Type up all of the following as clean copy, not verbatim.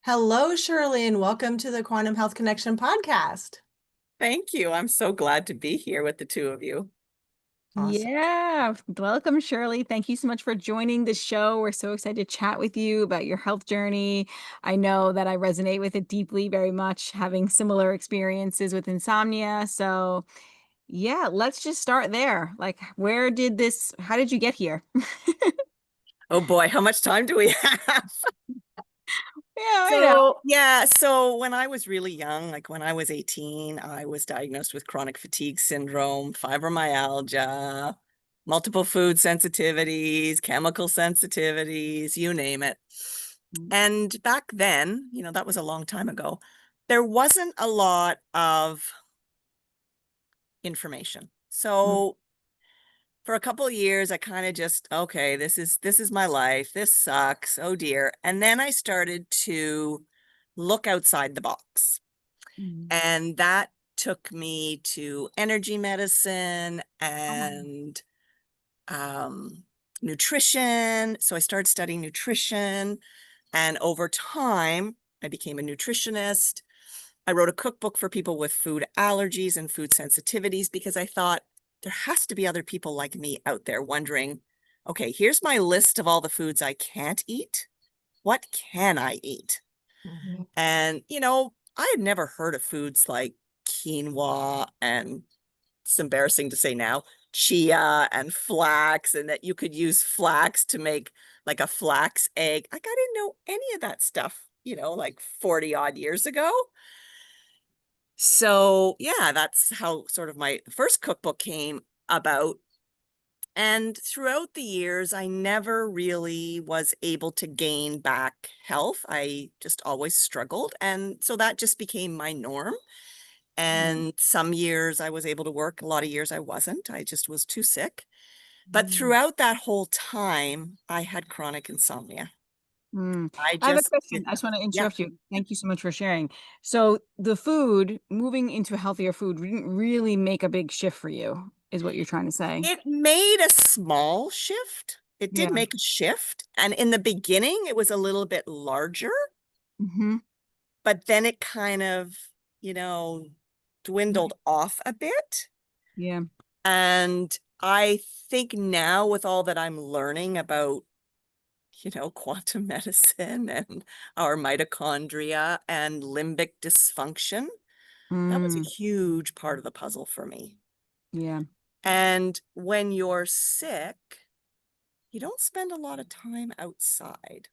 Hello, Shirley, and welcome to the Quantum Health Connection podcast. Thank you. I'm so glad to be here with the two of you. Awesome. Yeah, welcome, Shirley. Thank you so much for joining the show. We're so excited to chat with you about your health journey. I know that I resonate with it deeply, very much, having similar experiences with insomnia. So, yeah, let's just start there. Like, how did you get here? Oh boy, how much time do we have? Yeah, I know. So when I was really young, like when I was 18, I was diagnosed with chronic fatigue syndrome, fibromyalgia, multiple food sensitivities, chemical sensitivities, you name it. And back then, that was a long time ago, there wasn't a lot of information. So for a couple of years, I kind of just, okay, this is my life. This sucks. Oh dear. And then I started to look outside the box. Mm. And that took me to energy medicine Oh, and nutrition. So I started studying nutrition. And over time, I became a nutritionist. I wrote a cookbook for people with food allergies and food sensitivities because I thought there has to be other people like me out there wondering, okay, here's my list of all the foods I can't eat. What can I eat? Mhm. And, I had never heard of foods like quinoa and it's embarrassing to say now, chia and flax, and that you could use flax to make like a flax egg. Like I didn't know any of that stuff, like 40 odd years ago. So yeah, that's how sort of my first cookbook came about. And throughout the years, I never really was able to gain back health. I just always struggled. And so that just became my norm. And some years I was able to work, a lot of years I wasn't. I just was too sick. But mm. throughout that whole time, I had chronic insomnia. Mm. I I have a just question. I didn't. just want to Yeah. interrupt you. Thank you so much for sharing. So the food, moving into healthier food, didn't really make a big shift for you, is what you're trying to say. It made a small shift. It did Yeah. make a shift. And in the beginning, it was a little bit larger, Hmm. but then it kind of, you know, dwindled off a bit. Yeah. And I think now with all that I'm learning about, quantum medicine and our mitochondria and limbic dysfunction, that was a Mm. huge part of the puzzle for me. Yeah. And when you're sick, you don't spend a lot of time outside.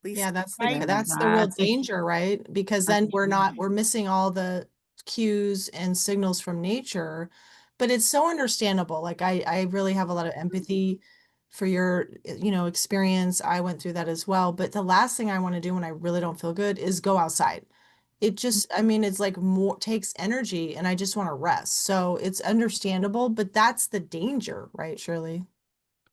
At Yeah, least that's Yeah. that's the real That's a danger, right? Because that's then a huge. we're missing all the cues and signals from nature. But it's so understandable. Like I really have a lot of empathy for your, experience. I went through that as well. But the last thing I want to do when I really don't feel good is go outside. It just, I mean, it's like more takes energy and I just want to rest. So it's understandable, but that's the danger, right, Shirley?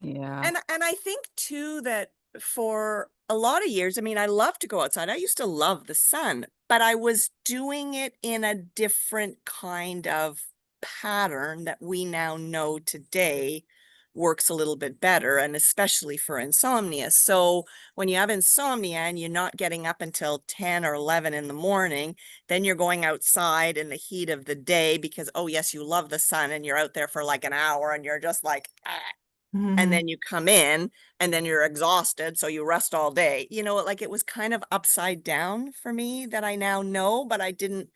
Yeah. and I think too that for a lot of years, I mean, I love to go outside. I used to love the sun, but I was doing it in a different kind of pattern that we now know today works a little bit better, and especially for insomnia. So when you have insomnia and you're not getting up until 10 or 11 in the morning, then you're going outside in the heat of the day because, oh yes, you love the sun and you're out there for like an hour and you're just like, ah, and Hmm. then you come in and then you're exhausted, so you rest all day. Like it was kind of upside down for me that I now know, but I didn't,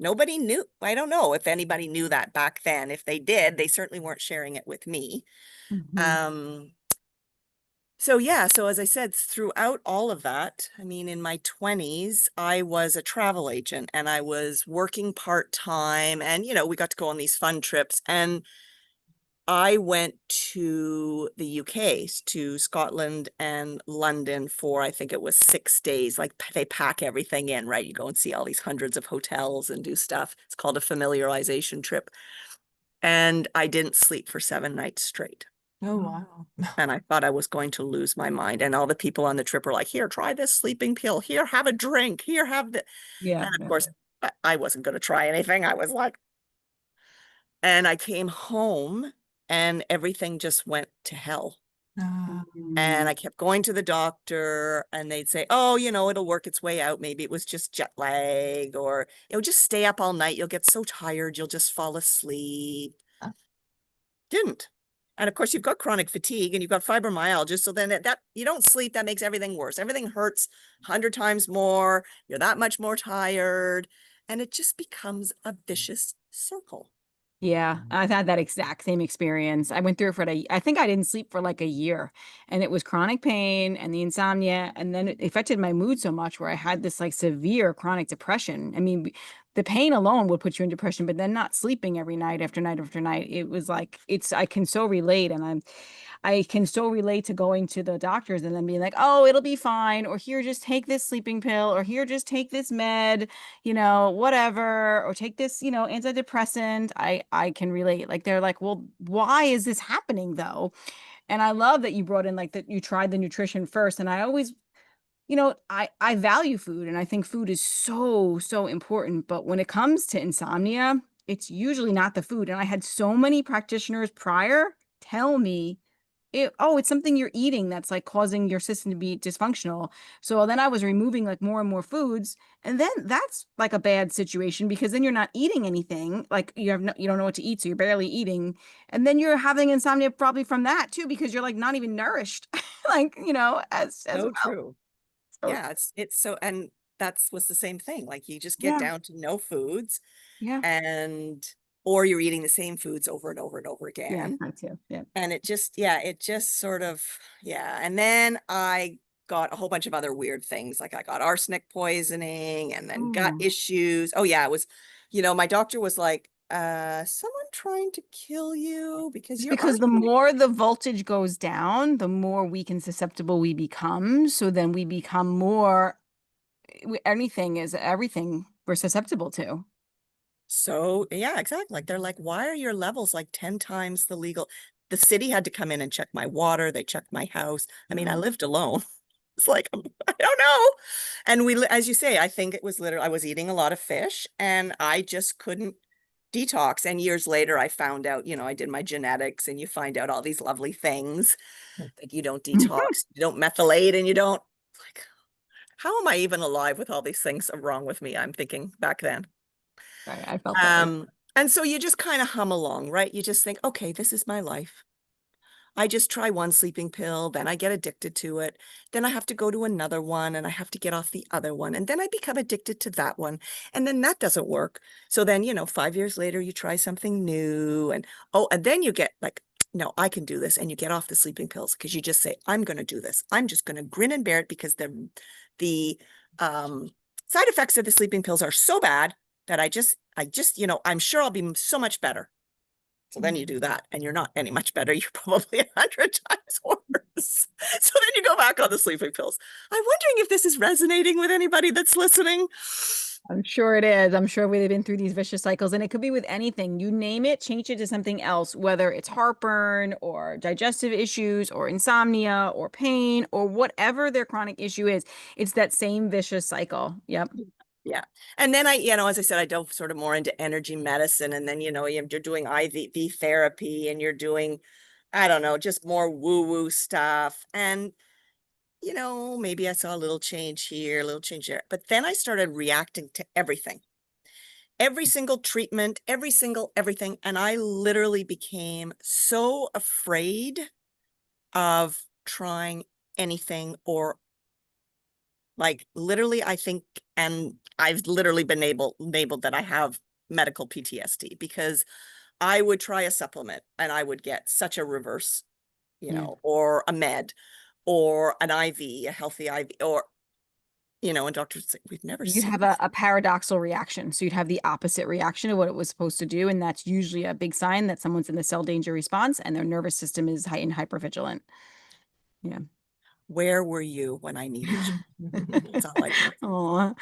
nobody knew. I don't know if anybody knew that back then. If they did, they certainly weren't sharing it with me. Hmm. Um, so yeah, so as I said, throughout all of that, I mean, in my 20s, I was a travel agent and I was working part-time and, we got to go on these fun trips. And I went to the UK, to Scotland and London for, I think it was 6 days. Like they pack everything in, right? You go and see all these hundreds of hotels and do stuff. It's called a familiarization trip. And I didn't sleep for 7 nights straight. Oh, wow. And I thought I was going to lose my mind. And all the people on the trip were like, here, try this sleeping pill. Here, have a drink. Here, have the. Yeah. And of Yeah. course, I wasn't going to try anything. I was like, and I came home and everything just went to hell. And Mm. I kept going to the doctor and they'd say, oh, it'll work its way out. Maybe it was just jet lag, or it'll just stay up all night. You'll get so tired, you'll just fall asleep. Didn't. And of course, you've got chronic fatigue and you've got fibromyalgia. So then that you don't sleep, that makes everything worse. Everything hurts 100 times more. You're that much more tired. And it just becomes a vicious circle. Yeah, I've had that exact same experience. I went through it I think I didn't sleep for like a year, and it was chronic pain and the insomnia. And then it affected my mood so much where I had this like severe chronic depression. I mean, the pain alone would put you in depression, but then not sleeping every night after night after night, it was like, I can so relate. And I can so relate to going to the doctors and then being like, oh, it'll be fine. Or here, just take this sleeping pill, or here, just take this med, whatever, or take this, antidepressant. I can relate. Like they're like, well, why is this happening though? And I love that you brought in like that you tried the nutrition first. And I always, I value food and I think food is so, so important. But when it comes to insomnia, it's usually not the food. And I had so many practitioners prior tell me it's something you're eating that's like causing your system to be dysfunctional. So then I was removing like more and more foods, and then that's like a bad situation because then you're not eating anything. Like you don't know what to eat, so you're barely eating, and then you're having insomnia probably from that too because you're like not even nourished, like as So well. true. So Yeah, it's so, and that's was the same thing. Like you just get yeah, down to no foods, yeah, and or you're eating the same foods over and over and over yeah, again. that too. Yeah. And it just sort of, yeah. And then I got a whole bunch of other weird things. Like I got arsenic poisoning and then gut Oh. issues. Oh yeah, it was, my doctor was like, someone trying to kill you because It's your because the arsenic. more the voltage goes down, the more weak and susceptible we become. So then we become more anything is everything we're susceptible to. So yeah, exactly. Like they're like, why are your levels like 10 times the legal? The city had to come in and check my water. They checked my house. I mean, I lived alone. It's like, I don't know. And as you say, I think it was literally, I was eating a lot of fish and I just couldn't detox. And years later, I found out, I did my genetics and you find out all these lovely things. Like you don't detox, you don't methylate, and you don't, like, how am I even alive with all these things wrong with me? I'm thinking back then. I felt that way. Um, and so you just kind of hum along, right? You just think, okay, this is my life. I just try one sleeping pill, then I get addicted to it. Then I have to go to another one and I have to get off the other one. And then I become addicted to that one. And then that doesn't work. So then, 5 years later, you try something new and then you get like, no, I can do this. And you get off the sleeping pills because you just say, I'm going to do this. I'm just going to grin and bear it because the side effects of the sleeping pills are so bad that I'm sure I'll be so much better. So then you do that and you're not any much better. You're probably 100 times worse. So then you go back on the sleeping pills. I'm wondering if this is resonating with anybody that's listening. I'm sure it is. I'm sure we've been through these vicious cycles, and it could be with anything. You name it, change it to something else, whether it's heartburn or digestive issues or insomnia or pain or whatever their chronic issue is. It's that same vicious cycle. Yep. Yeah. And then as I said, I dove sort of more into energy medicine. And then, you're doing IV therapy and you're doing, I don't know, just more woo-woo stuff. And, maybe I saw a little change here, a little change there. But then I started reacting to everything, every single treatment, every single everything. And I literally became so afraid of trying anything, or like literally, I think, and I've literally been labeled that I have medical PTSD because I would try a supplement and I would get such a reverse, Yeah. or a med or an IV, a healthy IV, or, and doctors say, we've never You'd seen have this. a paradoxal reaction. So you'd have the opposite reaction of what it was supposed to do. And that's usually a big sign that someone's in the cell danger response and their nervous system is heightened hypervigilant. Yeah. Where were you when I needed you? That's all I can. Oh,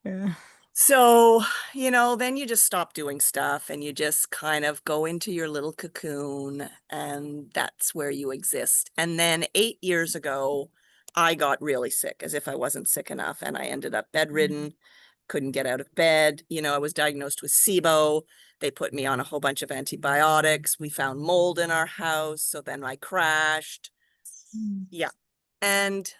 yeah. So, then you just stop doing stuff and you just kind of go into your little cocoon, and that's where you exist. And then 8 years ago, I got really sick, as if I wasn't sick enough. And I ended up bedridden, couldn't get out of bed. I was diagnosed with SIBO. They put me on a whole bunch of antibiotics. We found mold in our house. So then I crashed. Yeah. And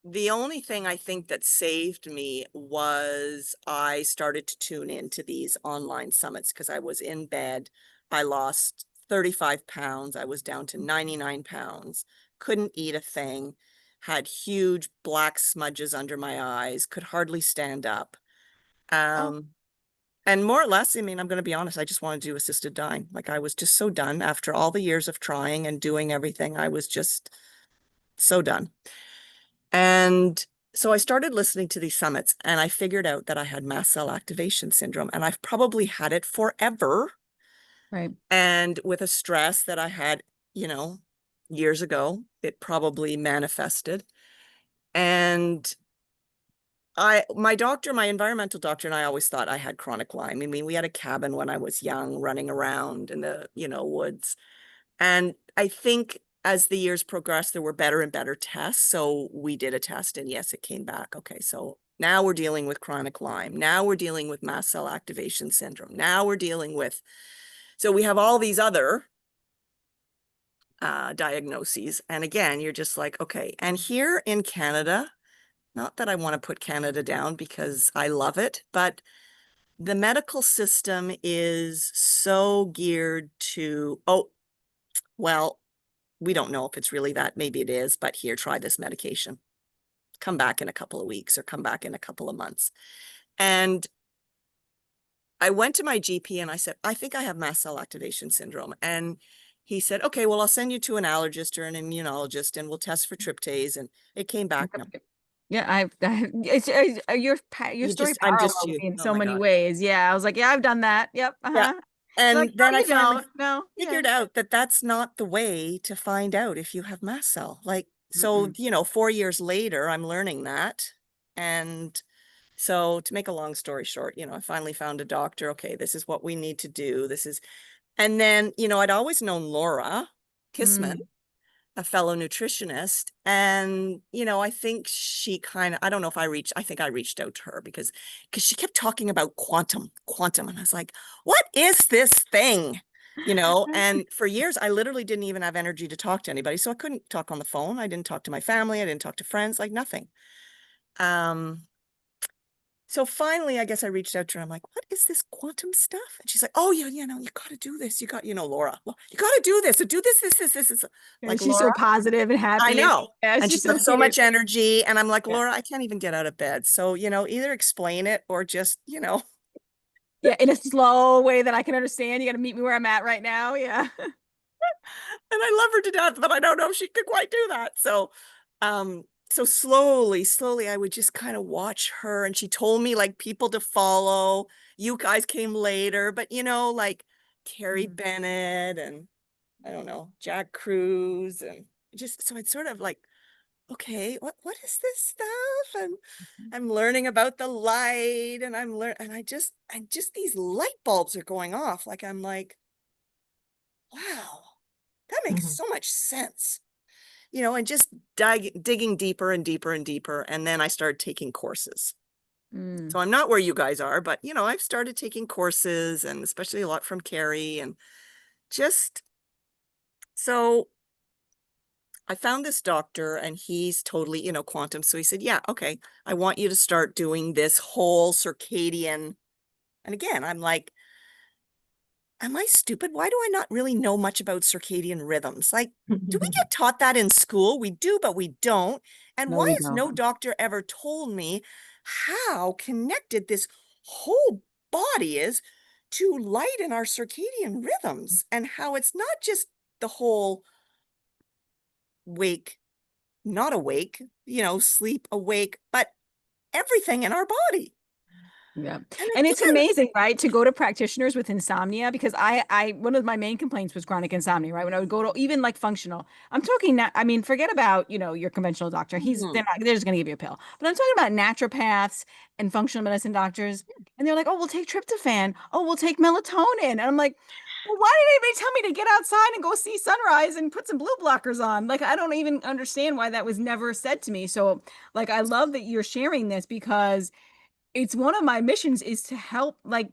the only thing I think that saved me was I started to tune into these online summits because I was in bed. I lost 35 pounds. I was down to 99 pounds, couldn't eat a thing, had huge black smudges under my eyes, could hardly stand up. Oh, Um, and more or less, I mean, I'm going to be honest, I just wanted to do assisted dying. Like I was just so done after all the years of trying and doing everything. I was just so done. And so I started listening to these summits and I figured out that I had mast cell activation syndrome and I've probably had it forever. Right. And with a stress that I had, years ago, it probably manifested. And my environmental doctor and I always thought I had chronic Lyme. I mean, we had a cabin when I was young running around in the, woods. And I think as the years progressed, there were better and better tests. So we did a test and yes, it came back. Okay, so now we're dealing with chronic Lyme. Now we're dealing with mast cell activation syndrome. Now we're dealing with, so we have all these other diagnoses. And again, you're just like, okay. And here in Canada, not that I want to put Canada down because I love it, but the medical system is so geared to, oh, well, we don't know if it's really that. Maybe it is, but here, try this medication. Come back in a couple of weeks or come back in a couple of months. And I went to my GP and I said, I think I have mast cell activation syndrome. And he said, okay, well, I'll send you to an allergist or an immunologist and we'll test for tryptase. And it came back. No, Yeah, your story I'm just parallels you. me in Oh so my many God. ways. Yeah, I was like, yeah, I've done that. Yep. Yeah. She's like, And no, then I you finally don't. No, yeah. figured out that that's not the way to find out if you have mast cell. Like, so, Mm-mm. 4 years later, I'm learning that. And so to make a long story short, I finally found a doctor. Okay, this is what we need to do. And then, I'd always known Laura Kissman, Mm. a fellow nutritionist. And, I think I don't know if I think I reached out to her because she kept talking about quantum. And I was like, what is this thing? And for years, I literally didn't even have energy to talk to anybody. So I couldn't talk on the phone. I didn't talk to my family. I didn't talk to friends, like nothing. So finally, I guess I reached out to her. I'm like, what is this quantum stuff? And she's like, oh, yeah, you got to do this. You got, Laura, well, you got to do this. So do this. Yeah, Like, she's Laura, so positive and I happy. And know. yeah, And she's she's so got so cute. much energy. And I'm like, Yeah. Laura, I can't even get out of bed. So, either explain it or just, and Yeah, in a slow way that I can understand. You got to meet me where I'm at right now. Yeah. I love her to death, but I don't know if she could quite do that. So slowly, I would just kind of watch her. And she told me like people to follow. You guys came later, but like Carrie Mm. Bennett and I don't know, Jack Cruz. And just so it's sort of like, okay, what is this stuff? And I'm learning about the light and and just these light bulbs are going off. Like I'm like, wow, that makes mhm, so much sense. And just digging deeper and deeper and deeper. And then I started taking courses. Mm. So I'm not where you guys are, but I've started taking courses and especially a lot from Carrie and just so I found this doctor and he's totally, quantum. So he said, yeah, okay, I want you to start doing this whole circadian. And again, I'm like, am I stupid? Why do I not really know much about circadian rhythms? Like, do we get taught that in school? We do, but we don't. And No, why we has no don't. doctor ever told me how connected this whole body is to light in our circadian rhythms and how it's not just the whole wake, not awake, sleep, awake, but everything in our body. Yeah. And And it's again, amazing, right? To go to practitioners with insomnia because one of my main complaints was chronic insomnia, right? When I would go to even like functional, I'm talking not, I mean, forget about, your conventional doctor. mhm, They're just going to give you a pill. But I'm talking about naturopaths and functional medicine doctors. And they're like, oh, we'll take tryptophan. Oh, we'll take melatonin. And I'm like, well, why did anybody tell me to get outside and go see sunrise and put some blue blockers on? Like, I don't even understand why that was never said to me. So, like, I love that you're sharing this because it's one of my missions is to help like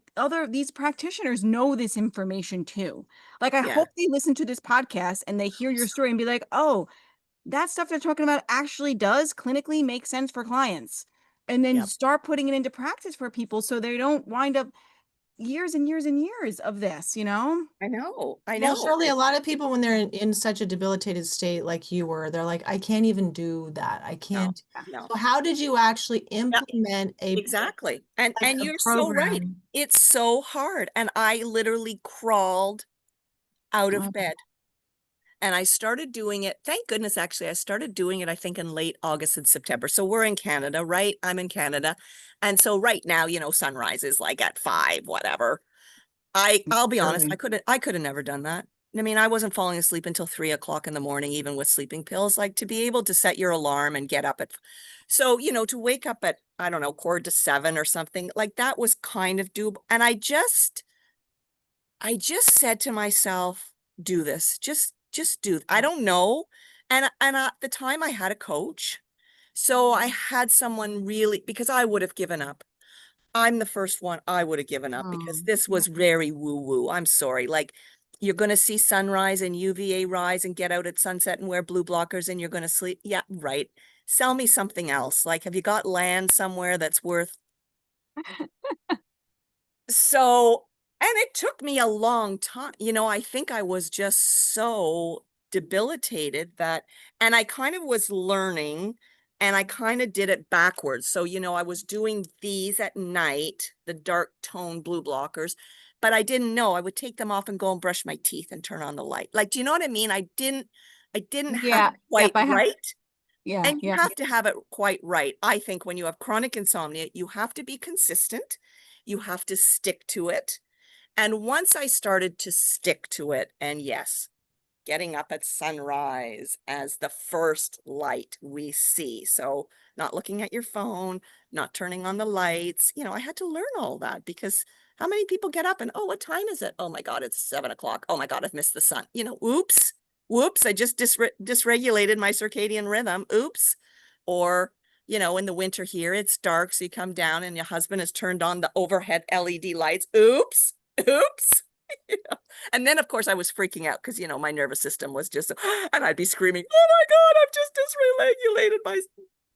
these practitioners know this information too. Like I yeah. hope they listen to this podcast and they hear your story and be like, "Oh, that stuff they're talking about actually does clinically make sense for clients. And then Yep. start putting it into practice for people so they don't wind up years and years and years of this, you know? I know. I Well, know. surely a lot of people, when they're in such a debilitated state like you were, they're like, I can't even do that. I No, can't. no. So how did you actually Yeah, implement exactly. And like a you're so right. program? It's so hard. And I literally crawled out of Oh, bed. And I started doing it. Thank goodness, actually, I started doing it, I think, in late August and September. So we're in Canada, right? I'm in Canada. And so right now, sunrise is like at 5, whatever. I'll be honest, early. I could have never done that. I mean, I wasn't falling asleep until 3 o'clock in the morning, even with sleeping pills. Like, to be able to set your alarm and get up at, so, to wake up at, I don't know, 6:45 or something, like that was kind of doable. And I just said to myself, do this. Just do. I don't know. And at the time I had a coach. So I had someone really, because I would have given up. I'm the first one I would have given up, because Oh, this yeah. was very woo-woo. I'm sorry. Like, you're going to see sunrise and UVA rise and get out at sunset and wear blue blockers and you're going to sleep. Yeah, right. Sell me something else. Like, have you got land somewhere that's worth, so, and it took me a long time. I think I was just so debilitated that, and I kind of was learning, and I kind of did it backwards. So, I was doing these at night, the dark tone blue blockers, but I didn't know. I would take them off and go and brush my teeth and turn on the light. Like, do you know what I mean? I didn't have Yeah. it Yep. quite I have. right. Yeah. And you Yeah. have to have it quite right. I think when you have chronic insomnia, you have to be consistent. You have to stick to it. And once I started to stick to it, and yes, getting up at sunrise as the first light we see. So, not looking at your phone, not turning on the lights. I had to learn all that, because how many people get up and, oh, what time is it? Oh my God, it's 7 o'clock. Oh my God, I've missed the sun. Oops, whoops, I just dysregulated my circadian rhythm. Oops. Or, in the winter here, it's dark. So you come down and your husband has turned on the overhead LED lights. Oops, oops. You know? And then, of course, I was freaking out because, my nervous system was just, and I'd be screaming, oh my God, I've just dysregulated my,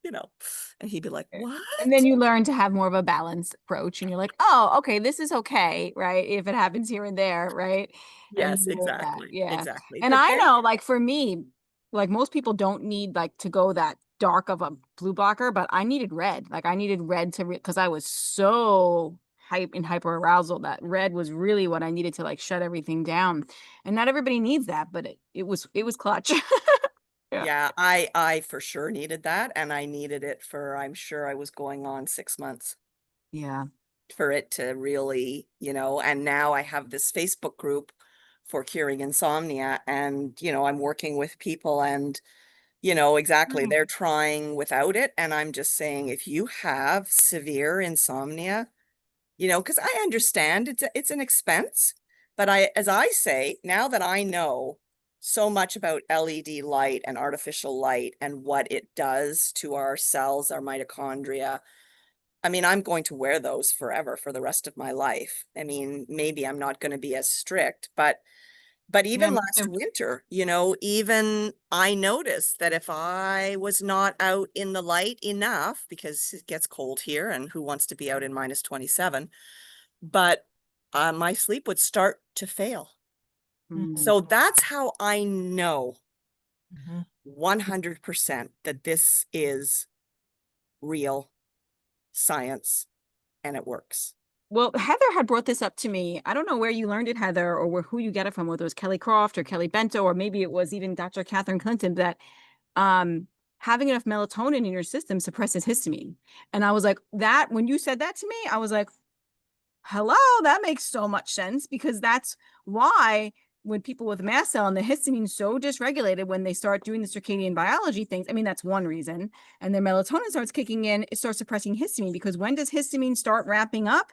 you know, and he'd be like, And then what? you learn to have more of a balanced approach and you're like, oh, okay, this is okay, right? If it happens here and there, right? And Yes, you with that. exactly. Yeah. Exactly. And But I then, know, like for me, like most people don't need like to go that dark of a blue blocker, but I needed red. Like I needed red to because I was so hyper arousal that red was really what I needed to like shut everything down. And not everybody needs that, but it was clutch. Yeah. yeah, I for sure needed that. And I needed it for, I'm sure I was going on 6 months Yeah. for it to really, and now I have this Facebook group for curing insomnia. And, I'm working with people, and exactly. Right. They're trying without it. And I'm just saying, if you have severe insomnia, because I understand it's an expense, but as I say, now that I know so much about LED light and artificial light and what it does to our cells, our mitochondria, I mean, I'm going to wear those forever for the rest of my life. I mean, maybe I'm not going to be as strict, but Yeah, even me last too. winter, even I noticed that if I was not out in the light enough, because it gets cold here and who wants to be out in -27, but my sleep would start to fail. Mm. So that's how I know Mhm. 100% that this is real science and it works. Well, Heather had brought this up to me. I don't know where you learned it, Heather, or who you get it from, whether it was Kelly Croft or Kelly Bento, or maybe it was even Dr. Catherine Clinton, that um, having enough melatonin in your system suppresses histamine. And I was like, that when you said that to me, I was like, hello, that makes so much sense because that's why when people with mast cell and the histamine so dysregulated when they start doing the circadian biology things, I mean, that's one reason. And their melatonin starts kicking in, it starts suppressing histamine because when does histamine start ramping up?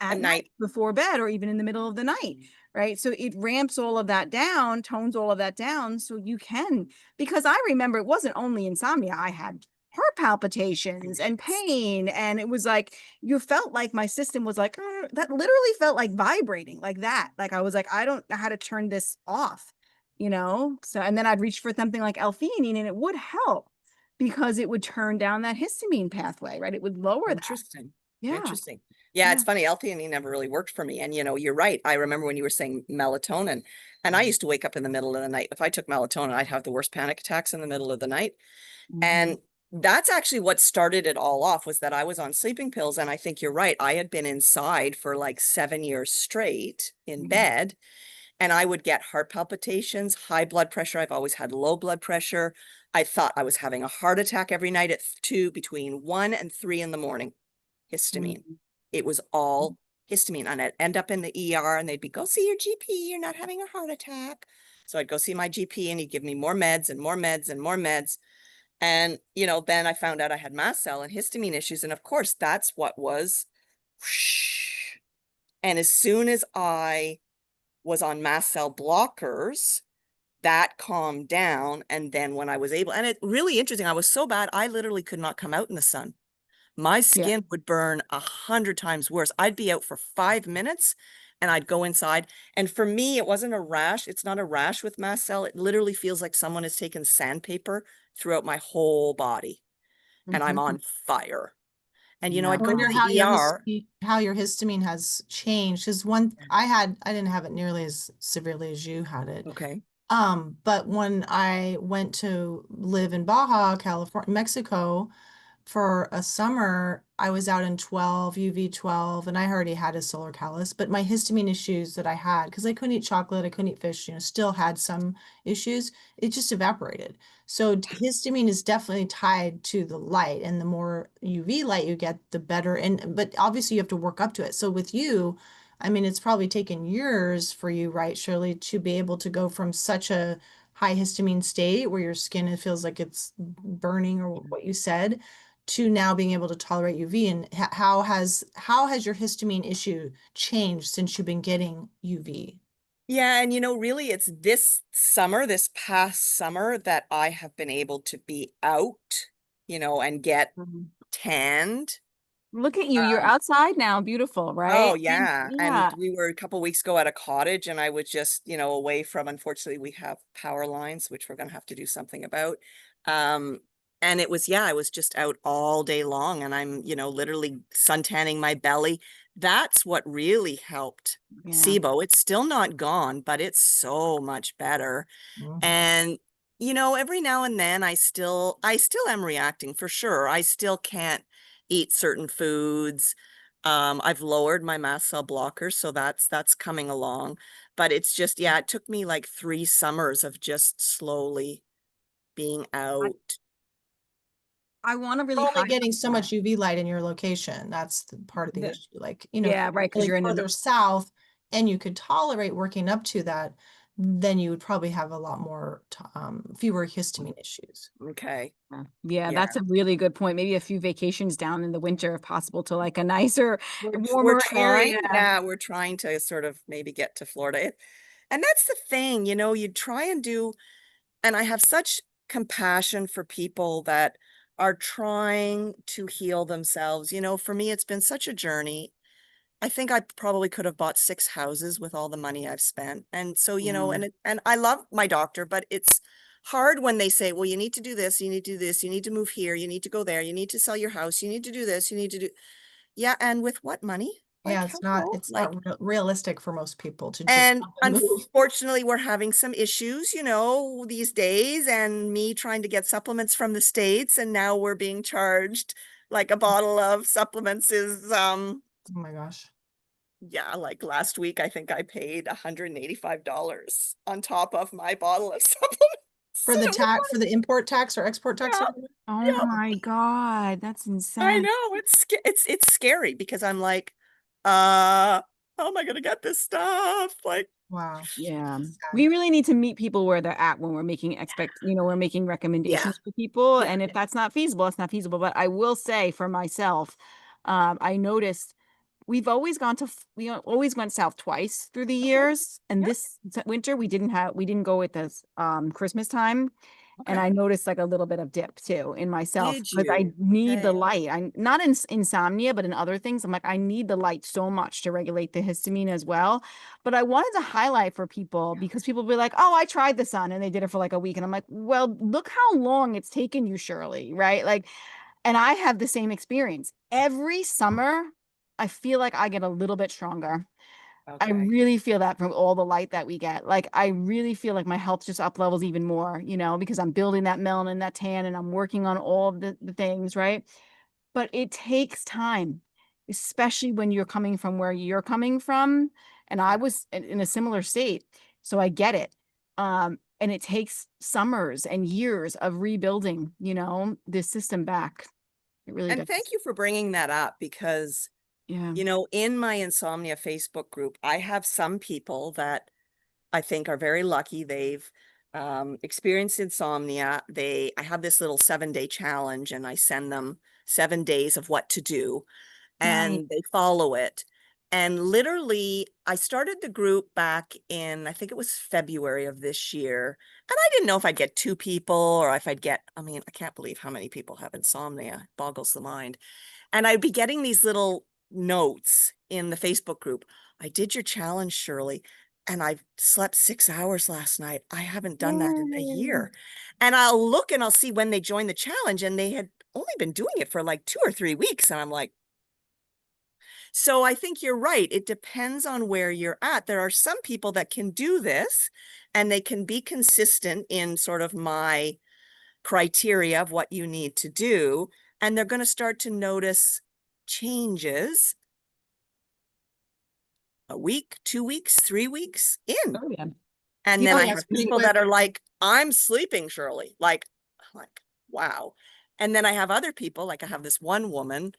At At night night, before bed or even in the middle of the night, right? So it ramps all of that down, tones all of that down so you can, because I remember it wasn't only insomnia. I had heart palpitations and pain. And it was like, you felt like my system was like, that literally felt like vibrating like that. Like I was like, I don't know how to turn this off. So, and then I'd reach for something like L-theanine and it would help because it would turn down that histamine pathway, right? It would lower that. Interesting. Yeah. Interesting. Yeah, it's Yeah. funny. L-theanine never really worked for me. And you're right. I remember when you were saying melatonin, and I used to wake up in the middle of the night. If I took melatonin, I'd have the worst panic attacks in the middle of the night. Mhm. And that's actually what started it all off, was that I was on sleeping pills. And I think you're right. I had been inside for like 7 years straight in Yeah. bed, and I would get heart palpitations, high blood pressure. I've always had low blood pressure. I thought I was having a heart attack every night at between 1 and 3 in the morning. Histamine. Mhm. It was all histamine. And I'd end up in the ER and they'd be, go see your GP. You're not having a heart attack. So I'd go see my GP and he'd give me more meds and more meds and more meds. And, then I found out I had mast cell and histamine issues. And of course, that's what was whoosh. And as soon as I was on mast cell blockers, that calmed down. And then when I was able, and it really interesting, I was so bad, I literally could not come out in the sun. My Yeah. skin would burn 100 times worse. I'd be out for 5 minutes and I'd go inside. And for me, it wasn't a rash. It's not a rash with mast cell. It literally feels like someone has taken sandpaper throughout my whole body and I'm Mhm. on fire. And, Yeah. I'd I go to wonder the ER. how your histamine has changed. Because I didn't have it nearly as severely as you had it. Okay. But when I went to live in Baja, California, Mexico, for a summer, I was out in 12, UV 12, and I already had a solar callus, but my histamine issues that I had, because I couldn't eat chocolate, I couldn't eat fish, still had some issues, it just evaporated. So histamine is definitely tied to the light, and the more UV light you get, the better. But obviously you have to work up to it. So with you, I mean, it's probably taken years for you, right, Shirley, to be able to go from such a high histamine state where your skin, it feels like it's burning, or what you said, to now being able to tolerate UV. And how has your histamine issue changed since you've been getting UV? Yeah. And, really, it's this past summer that I have been able to be out, and get Mhm. tanned. Look at you. You're Um, outside now. Beautiful, Oh, right? And yeah, and yeah. we were a couple weeks ago at a cottage, and I was just, away from, unfortunately, we have power lines, which we're gonna have to do something about. Um, and I was just out all day long, and I'm, literally suntanning my belly. That's what really helped Yeah. SIBO. It's still not gone, but it's so much better. Mhm. And, every now and then I still am reacting for sure. I still can't eat certain foods. I've lowered my mast cell blockers, so that's coming along. But it's just, yeah, it took me like 3 summers of just slowly being I, out. I want to really Only highlight getting so that. much UV light in your location. That's the part of the The, issue. Like, if yeah, you're right. Because really you're in further south and you could tolerate working up to that, then you would probably have a lot more, fewer histamine issues. Okay. yeah, Yeah. that's a really good point. Maybe a few vacations down in the winter, if possible, to like a nicer, We're warmer area. trying, yeah, we're trying to sort of maybe get to Florida. And that's the thing, you try and do. And I have such compassion for people that are trying to heal themselves. For me, it's been such a journey. I think I probably could have bought 6 houses with all the money I've spent. And so, Yeah. and I love my doctor, but it's hard when they say, well, you need to do this, you need to do this, you need to move here, you need to go there, you need to sell your house, you need to do this, you need to do. Yeah, and with what money? Yeah, Like, it's not hello? it's not Like, realistic for most people to just and up and move. unfortunately, we're having some issues, these days, and me trying to get supplements from the States, and now we're being charged like a bottle of supplements is, Oh my gosh. yeah, like last week, I think I paid $185 on top of my bottle of supplements. For And the it was tax, like, for the import tax or export tax or yeah, whatever? Oh yeah, my God, that's I insane. know. It's scary because I'm like, how am I gonna get this stuff? Like, Wow. Yeah. Sad. We really need to meet people where they're at when we're making yeah, recommendations for people. yeah, And if that's not feasible, it's not feasible. But I will say for myself, I noticed we always went south twice through the okay, years. And yeah, this winter we didn't go at this Christmas time. And Okay. I noticed like a little bit of dip too in myself Did because I you? need the Okay. light. I'm not in insomnia, but in other things, I'm like, I need the light so much to regulate the histamine as well. But I wanted to highlight for people Yeah. because people be like, oh, I tried the sun and they did it for like a week. And I'm like, well, look how long it's taken you, Shirley, right? Like, and I have the same experience. Every summer, I feel like I get a little bit stronger. I Okay. really feel that from all the light that we get. Like, I really feel like my health just up levels even more, because I'm building that melanin, that tan, and I'm working on all of the things, right? But it takes time, especially when you're coming from where you're coming from. And I Yeah. was in a similar state. So I get it. And it takes summers and years of rebuilding, this system back. It really And does. thank you for bringing that up because, Yeah. in my insomnia Facebook group, I have some people that I think are very lucky. They've experienced insomnia. I have this little 7-day challenge and I send them 7 days of what to do Right. and they follow it. And literally, I started the group back in, I think it was February of this year. And I didn't know if I'd get 2 people or if I'd get, I mean, I can't believe how many people have insomnia. It boggles the mind. And I'd be getting these little notes in the Facebook group. I did your challenge, Shirley, and I slept 6 hours last night. I haven't done that in a Yay. year. And I'll look and I'll see when they joined the challenge, and they had only been doing it for like 2 or 3 weeks. And I'm like, so I think you're right. It depends on where you're at. There are some people that can do this and they can be consistent in sort of my criteria of what you need to do. And they're going to start to notice changes a week, 2 weeks, 3 weeks in. Oh, yeah. And Yeah, then I that's have pretty people quick. that are like, I'm sleeping, Shirley. Like, wow. And then I have other people, like I have this one woman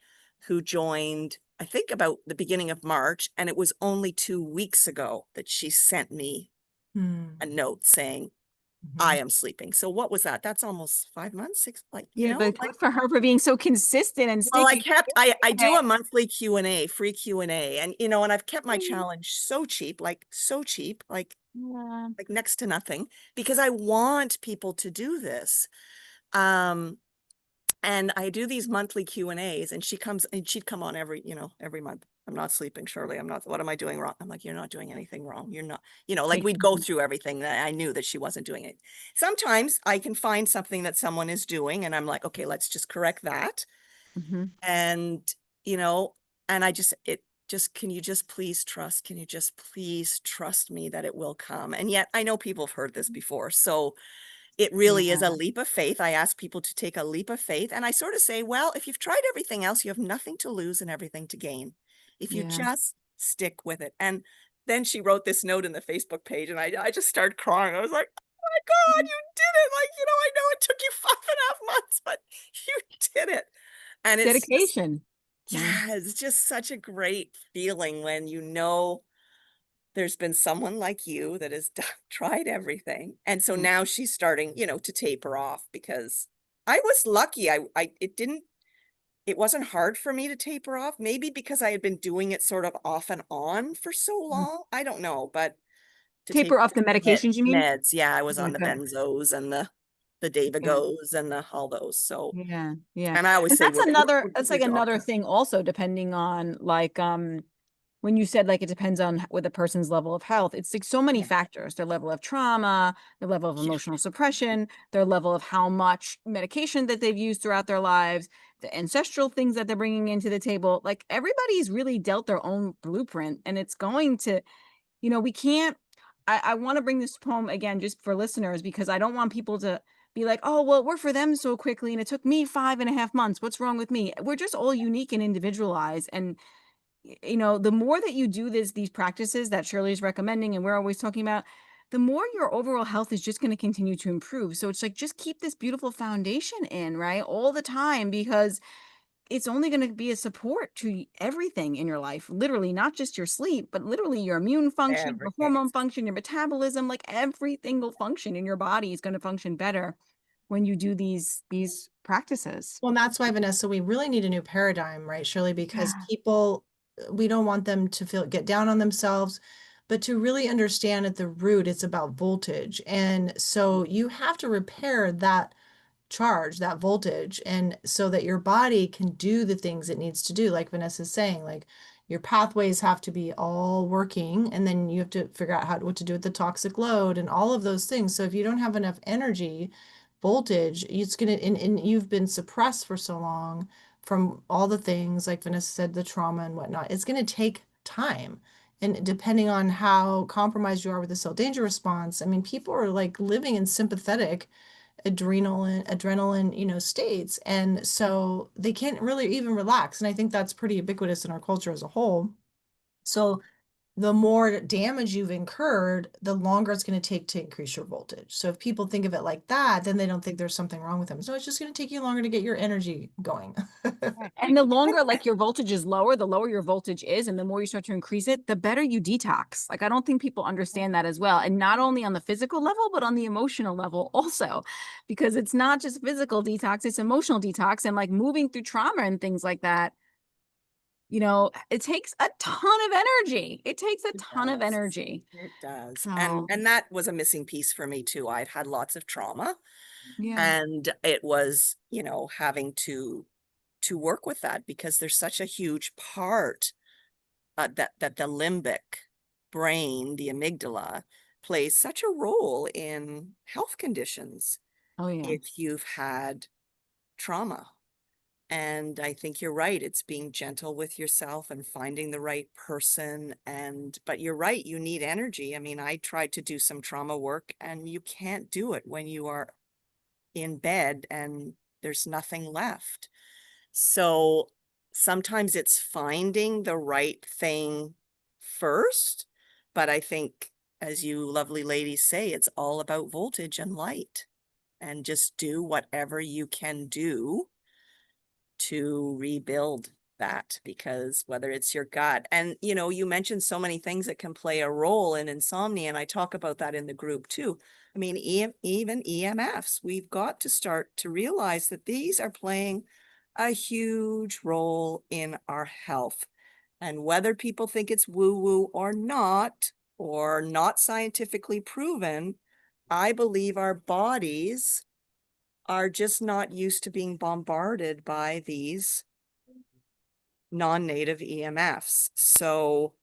who joined, I think about the beginning of March, and it was only 2 weeks ago that she sent me Hmm. a note saying, I Mhm. am sleeping. So what was that? That's almost 5 months, six, like, Yeah, but like, good for her for being so consistent and well, sticking I with do it. a monthly Q&A, free Q&A, and I've kept my Mm. challenge so cheap, Yeah. like next to nothing, because I want people to do this. Um, and I do these monthly Q&As, and she'd come on every month. I'm not sleeping, Shirley. I'm not, what am I doing wrong? I'm like, you're not doing anything wrong. You're not, like Take we'd go through everything that I knew that she wasn't doing it. Sometimes I can find something that someone is doing, and I'm like, okay, let's just correct that. Mhm. And, you know, and can you just please trust? Can you just please trust me that it will come? And yet I know people have heard this before. So it really is a Yeah. leap of faith. I ask people to take a leap of faith. And I sort of say, well, if you've tried everything else, you have nothing to lose and everything to gain. If you Yeah. just stick with it. And then she wrote this note in the Facebook page, and I just started crying. I was like, oh my God, Mhm. you did it. Like, I know it took you 5.5 months, but you did it. And it's just, Dedication. Yeah. yeah, it's just such a great feeling when there's been someone like you that has tried everything. And so Mm. now she's starting, to taper off, because I was lucky. It wasn't hard for me to taper off, maybe because I had been doing it sort of off and on for so Mm. long. I don't know, but to Taper taper off off the medications, you mean? meds. Yeah, I was Yeah, on the good. benzos and the Yeah. Davigos and all those. So, Yeah. Yeah. and I always And say, we'll go that's to your like another doctor. thing also depending on like when you said like it depends on with a person's level of health, it's like so many Yeah. factors, their level of trauma, their level of Yeah. emotional suppression, their level of how much medication that they've used throughout their lives, the ancestral things that they're bringing into the table. Like everybody's really dealt their own blueprint and it's going to, we can't, I want to bring this poem again just for listeners because I don't want people to be like, oh, well, it worked for them so quickly and it took me 5.5 months. What's wrong with me? We're just all unique and individualized. And the more that you do these practices that Shirley's recommending and we're always talking about, the more your overall health is just going to continue to improve. So it's like just keep this beautiful foundation in, right? All the time because it's only going to be a support to everything in your life, literally, not just your sleep, but literally your immune function, your Everything. hormone function, your metabolism, like every single function in your body is going to function better when you do these practices. Well, and that's why, Vanessa, we really need a new paradigm, right, Shirley? Because Yeah. people, we don't want them to get down on themselves. but to really understand at the root, it's about voltage. And so you have to repair that charge, that voltage, and so that your body can do the things it needs to do. Like Vanessa's saying, like your pathways have to be all working, and then you have to figure out what to do with the toxic load and all of those things. So if you don't have enough energy, voltage, it's gonna, and you've been suppressed for so long from all the things, like Vanessa said, the trauma and whatnot, it's gonna take time. And depending on how compromised you are with the cell danger response, I mean, people are like living in sympathetic adrenaline, states. And so they can't really even relax. And I think that's pretty ubiquitous in our culture as a whole. So the more damage you've incurred, the longer it's going to take to increase your voltage. So if people think of it like that, then they don't think there's something wrong with them. So it's just going to take you longer to get your energy going. Right. And the longer like your voltage is lower, the lower your voltage is, and the more you start to increase it, the better you detox. Like I don't think people understand that as well. And not only on the physical level, but on the emotional level also, because it's not just physical detox, it's emotional detox. And like moving through trauma and things like that, it takes a ton of energy. It takes a It ton of does. energy. It does. So And that was a missing piece for me too. I've had lots of trauma, yeah. and it was, having to work with that because there's such a huge part that the limbic brain, the amygdala, plays such a role in health conditions Oh yeah. if you've had trauma. And I think you're right. It's being gentle with yourself and finding the right person. But you're right, you need energy. I mean, I tried to do some trauma work and you can't do it when you are in bed and there's nothing left. So sometimes it's finding the right thing first. But I think, as you lovely ladies say, it's all about voltage and light, and just do whatever you can do to rebuild that, because whether it's your gut, and you mentioned so many things that can play a role in insomnia, and I talk about that in the group too. I mean, even EMFs, we've got to start to realize that these are playing a huge role in our health. And whether people think it's woo-woo or not scientifically proven, I believe our bodies are just not used to being bombarded by these non-native EMFs. So,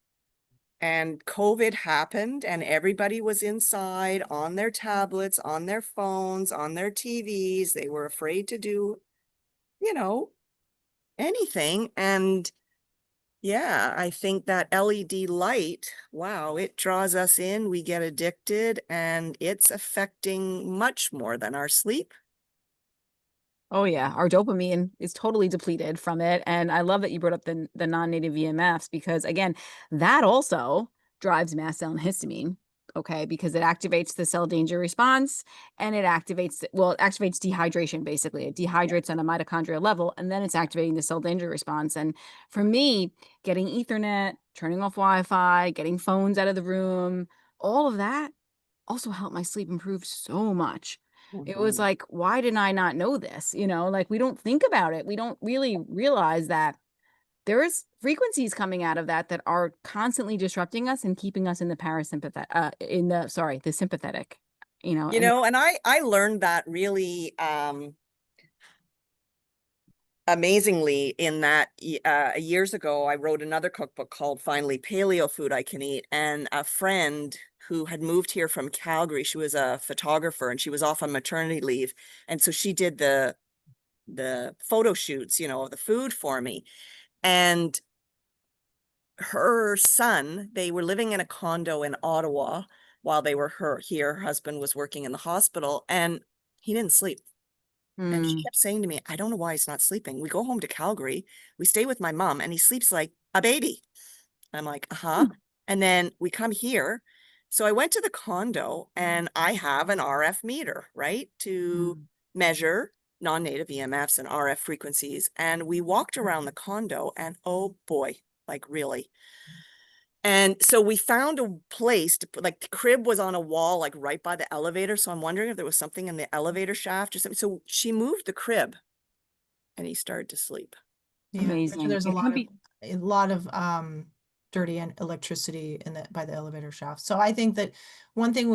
and COVID happened and everybody was inside on their tablets, on their phones, on their TVs. They were afraid to do, you know, anything. And yeah, I think that LED light, wow, it draws us in, we get addicted, and it's affecting much more than our sleep. Oh yeah, our dopamine is totally depleted from it. And I love that you brought up the non-native EMFs because again, that also drives mast cell and histamine. Okay, because it activates the cell danger response and it activates, well, it activates dehydration basically. It Yeah. dehydrates on a mitochondrial level and then it's activating the cell danger response. And for me, getting Ethernet, turning off Wi-Fi, getting phones out of the room, all of that also helped my sleep improve so much. It was Mhm. like, why didn't I not know this? Like we don't think about it. We don't really realize that there's frequencies coming out of that are constantly disrupting us and keeping us in the parasympathetic, the sympathetic, and And I learned that really amazingly in that years ago I wrote another cookbook called Finally Paleo Food I Can Eat, and a friend who had moved here from Calgary, she was a photographer and she was off on maternity leave, and so she did the photo shoots, of the food for me. And her son, they were living in a condo in Ottawa while they were here. Her husband was working in the hospital and he didn't sleep. And she mm, kept saying to me, I don't know why he's not sleeping. We go home to Calgary, we stay with my mom, and he sleeps like a baby. I'm like, uh-huh. mm, And then we come here. So I went to the condo and I have an RF meter, right, to mm. measure non-native EMFs and RF frequencies. And we walked around the condo and oh boy, like really. And so we found a place to put, like the crib was on a wall, like right by the elevator. So I'm wondering if there was something in the elevator shaft or something. So she moved the crib and he started to sleep. Yeah, I'm sure Amazing. there's It can be a lot of dirty and electricity in the by the elevator shaft. So I think that one thing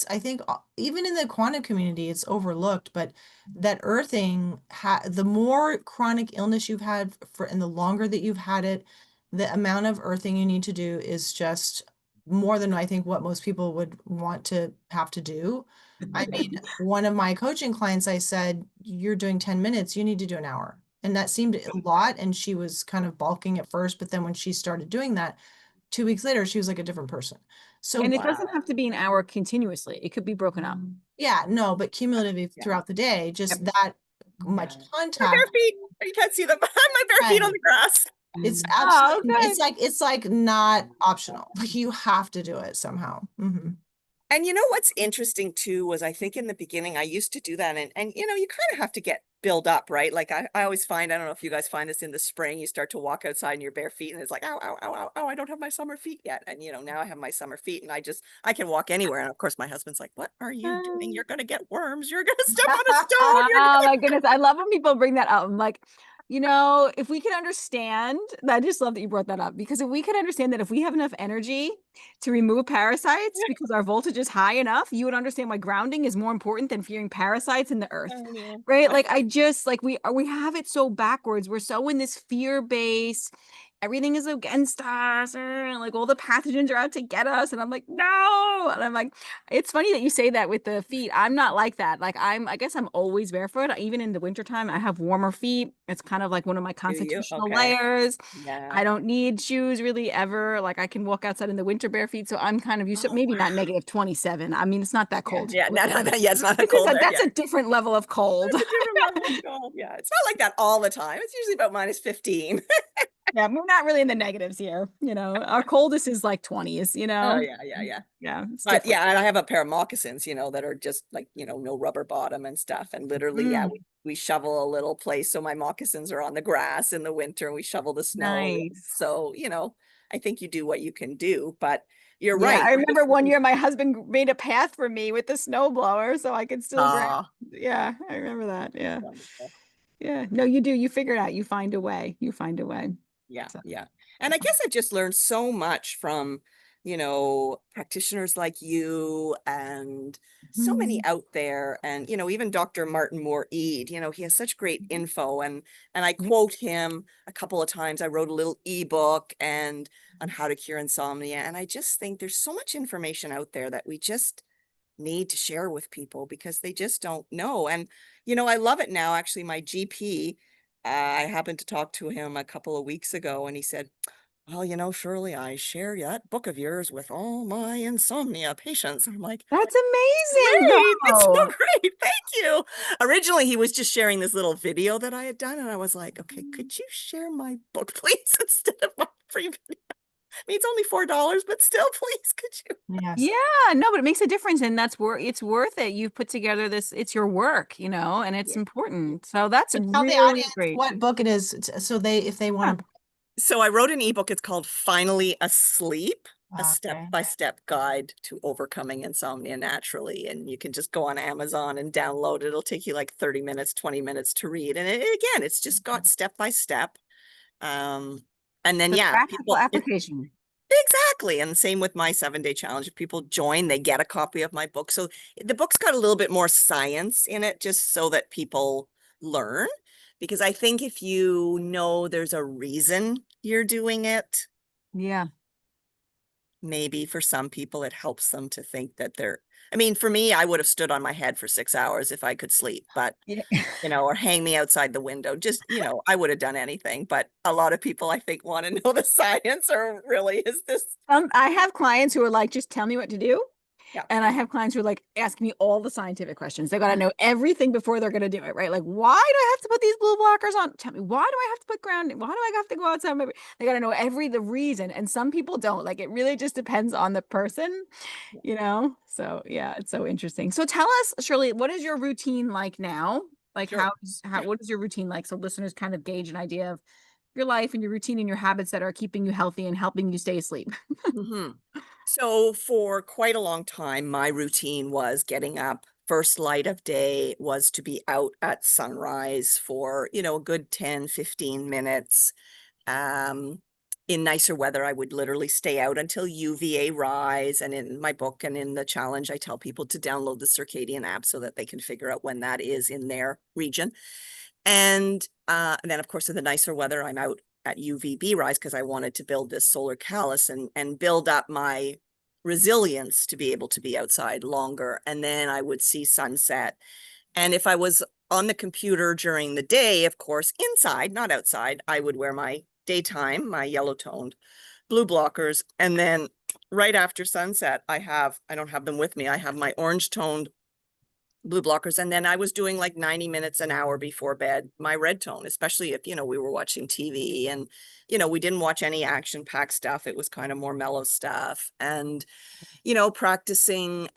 I think even in the quantum community, it's overlooked, but that earthing, the more chronic illness you've had and the longer that you've had it, the amount of earthing you need to do is just more than I think what most people would want to have to do. I mean, one of my coaching clients, I said, you're doing 10 minutes, you need to do an hour. And that seemed a lot. And she was kind of balking at first, but then when she started doing that, 2 weeks later, she was like a different person. So, And it doesn't have to be an hour continuously. It could be broken up. yeah, no, but cumulatively throughout the day, just that much My contact. bare feet. You can't see them. My bare feet on the grass. It's Oh, absolutely, good. it's like not optional. Like you have to do it somehow. And you know what's interesting too was I think in the beginning I used to do that and you know you kind of have to get build up, right? Like I always find, I don't know if you guys find this in the spring, you start to walk outside in your bare feet and it's like, ow, ow, ow, ow, ow, I don't have my summer feet yet. And you know, now I have my summer feet and I can walk anywhere. And of course my husband's like, what are you doing? You're gonna get worms. You're gonna step on a stone. Oh my goodness. I love when people bring that up. I'm like, if we can understand, I just love that you brought that up because if we can understand that if we have enough energy to remove parasites because our voltage is high enough, you would understand why grounding is more important than fearing parasites in the earth. Oh, yeah. Right? Like I just like we have it so backwards. We're so in this fear base. Everything is against us, and like all the pathogens are out to get us. And I'm like, no. And I'm like, it's funny that you say that with the feet. I'm not like that. Like I guess I'm always barefoot. Even in the wintertime, I have warmer feet. It's kind of like one of my Do you? constitutional Okay. layers. Yeah. I don't need shoes really ever. Like I can walk outside in the winter bare feet. So I'm kind of used to Oh, maybe not wow. negative 27. I mean, it's not that cold. Yeah. No, yeah, it's not that It's just cold there. that's Yeah. a different level of cold. It's a different level of cold. Yeah. It's not like that all the time. It's usually about -15. Yeah, we're not really in the negatives here. Our coldest is like 20s, Oh yeah, yeah, yeah. Yeah, it's But different. yeah, and I have a pair of moccasins, that are just like, no rubber bottom and stuff. And literally, yeah, Mm, we shovel a little place. So my moccasins are on the grass in the winter and we shovel the snow. nice. So, I think you do what you can do, but you're Yeah, right. I remember one year my husband made a path for me with the snowblower so I could still ground. Ah, Yeah, I remember that. Yeah. wonderful. Yeah. No, you do. You figure it out. You find a way. You find a way. Yeah, So, yeah. And I guess I've just learned so much from, practitioners like you and so many mhm. out there. And, even Dr. Martin Moore-Eid, he has such great info. And I Yeah. quote him a couple of times. I wrote a little ebook and on how to cure insomnia. And I just think there's so much information out there that we just need to share with people because they just don't know. And, I love it now. Actually, my GP, I happened to talk to him a couple of weeks ago and he said, well, Shirley, I share that book of yours with all my insomnia patients. I'm like, That's amazing, great. That's so though. great. Thank you. Originally, he was just sharing this little video that I had done. And I was like, okay, could you share my book, please, instead of my free video? I mean, it's only $4, but still, please, could you? Yes. Yeah, no, but it makes a difference, and it's worth it. You've put together this, it's your work, and it's Yeah. important. So that's So tell the really audience great. what book it is, so if they Yeah. want to. So I wrote an ebook. It's called Finally Asleep, a Okay. step-by-step guide to overcoming insomnia naturally. And you can just go on Amazon and download it. It'll take you like 30 minutes, 20 minutes to read. And again, it's just got step by step. And then, The yeah, practical people, application. exactly. And same with my 7-day challenge. If people join, they get a copy of my book. So the book's got a little bit more science in it, just so that people learn. Because I think if you know there's a reason you're doing it, Yeah. maybe for some people it helps them to think that I mean, for me, I would have stood on my head for 6 hours if I could sleep, but Yeah. or hang me outside the window. Just, I would have done anything. But a lot of people, I think, want to know the science, or really is this? I have clients who are like, just tell me what to do. Yeah. And I have clients who are like asking me all the scientific questions. They got to know everything before they're going to do it, right? Like, why do I have to put these blue blockers on? Tell me, why do I have to put grounding? Why do I have to go outside? They got to know the reason. And some people don't. Like, it really just depends on the person, So yeah, it's so interesting. So tell us, Shirley, what is your routine like now? Like, Sure. what is your routine like? So listeners kind of gauge an idea of your life and your routine and your habits that are keeping you healthy and helping you stay asleep. Mhm. So for quite a long time, my routine was getting up. First light of day was to be out at sunrise for, a good 10, 15 minutes. Um, in nicer weather, I would literally stay out until UVA rise. And in my book and in the challenge, I tell people to download the circadian app so that they can figure out when that is in their region. And then, of course, in the nicer weather, I'm out at UVB rise because I wanted to build this solar callus and build up my resilience to be able to be outside longer. And then I would see sunset. And if I was on the computer during the day, of course, inside, not outside, I would wear my daytime, my yellow toned blue blockers. And then right after sunset, I don't have them with me. I have my orange toned blue blockers. And then I was doing like 90 minutes an hour before bed, my red tone, especially if, we were watching TV and, we didn't watch any action packed stuff. It was kind of more mellow stuff. And, practicing,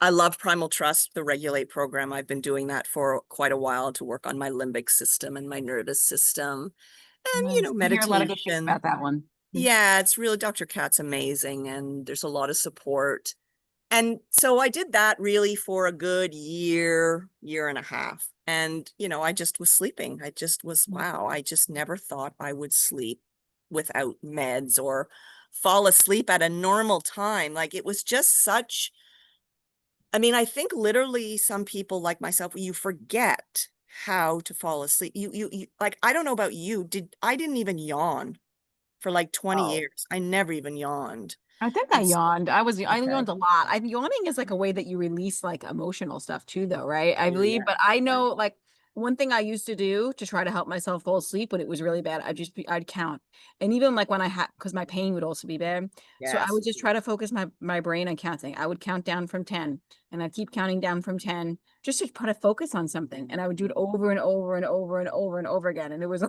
I love Primal Trust, the Regulate program. I've been doing that for quite a while to work on my limbic system and my nervous system. And, Nice. I hear a lot of good things meditation. about that one. Yeah, it's really, Dr. Kat's amazing. And there's a lot of support. And so I did that really for a good year and a half. And, I just was sleeping. I just was, wow, I just never thought I would sleep without meds or fall asleep at a normal time. Like it was just such, I think literally some people like myself, you forget how to fall asleep. You like, I don't know about you. I didn't even yawn for like 20 Oh. years. I never even yawned. I think I It's yawned. I okay. yawned a lot. Yawning is like a way that you release like emotional stuff too, though, right? I believe, Yeah. but I know like one thing I used to do to try to help myself fall asleep when it was really bad, I'd count. And even like when I had, because my pain would also be bad. So I Yes. would just try to focus my brain on counting. I would count down from 10 and I'd keep counting down from 10 just to put a focus on something. And I would do it over and over and over and over and over again. And it was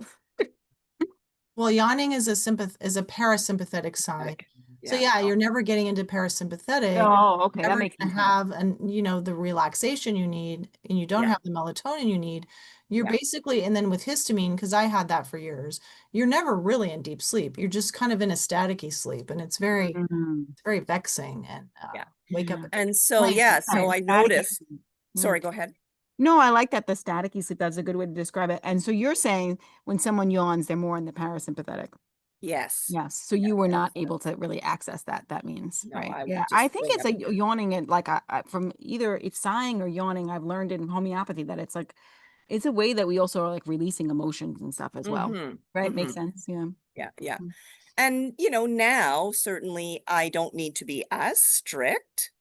Well, yawning is a parasympathetic sign. So Yeah. yeah, you're never getting into parasympathetic, oh, okay. That never makes gonna sense now. have the relaxation you need, and you don't Yeah. have the melatonin you need. You're Yeah. basically, and then with histamine, because I had that for years, you're never really in deep sleep. You're just kind of in a staticky sleep, and Mm. it's very vexing and Yeah. wake up Yeah. And so, Nice. yeah, Okay. so I Staticky noticed, sleep. Yeah. sorry, go ahead. No, I like that the staticky sleep. That's a good way to describe it. And so you're saying when someone yawns, they're more in the parasympathetic. Yes. Yes. So Yeah. you were not able to really access that. That means, No, right? I Yeah. would I just think wake it's up. a yawning and like from either it's sighing or yawning. I've learned in homeopathy that it's like it's a way that we also are like releasing emotions and stuff as well. Mm-hmm. Right? Mm-hmm. Makes sense. Yeah. Yeah. Yeah. And, now certainly I don't need to be as strict.